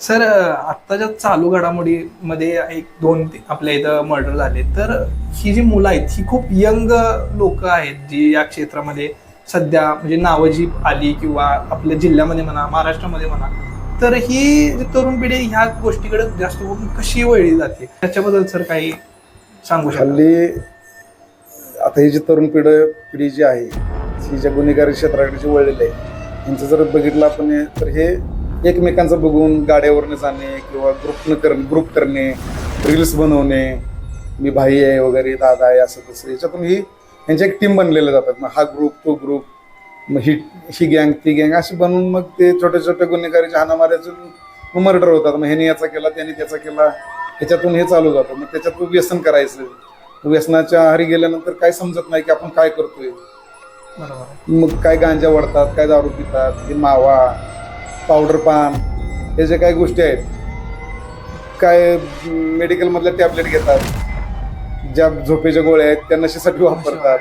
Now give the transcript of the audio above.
Sir आत्ताच्या चालू घडामोडीमध्ये एक दोन आपल्या इथं मर्डर झाले, तर ही जी मुलं आहेत ही खूप यंग लोक आहेत जी या क्षेत्रामध्ये सध्या म्हणजे नावं जी आली किंवा आपल्या जिल्ह्यामध्ये म्हणा, महाराष्ट्रामध्ये म्हणा, तर ही जी तरुण पिढी ह्या गोष्टीकडे जास्त करून कशी वळली जाते त्याच्याबद्दल सर काही सांगू शकाल? हल्ली आता ही जी तरुण पिढी जी आहे ही ज्या गुन्हेगारी क्षेत्राकडे जी वळलेली आहे यांचं जर बघितलं आपण तर हे एकमेकांचं बघून गाड्यावरनं जाणे किंवा ग्रुप करणे, रील्स बनवणे, मी भाई आहे वगैरे, दादा आहे, असं तसं याच्यातून यांच्या एक टीम बनलेल्या जातात. मग हा ग्रुप तो ग्रुप, मग ही गँग ती गँग अशी बनवून मग ते छोट्या छोट्या गुन्हेगारीच्या हाणामाऱ्यातून मर्डर होतात. मग ह्याने याचा केला त्याने त्याचा केला, ह्याच्यातून हे चालू जातं. मग त्याच्यातून व्यसन करायचं, व्यसनाच्या आहारी गेल्यानंतर काय समजत नाही की आपण काय करतोय. बरोबर. मग काय गांजा वडतात, काय दारू पितात, हे मावा, पावडर पान, हे जे काही गोष्टी आहेत, काय मेडिकल मधल्या टॅबलेट घेतात, ज्या झोपेच्या गोळ्या आहेत त्या नशेसाठी वापरतात.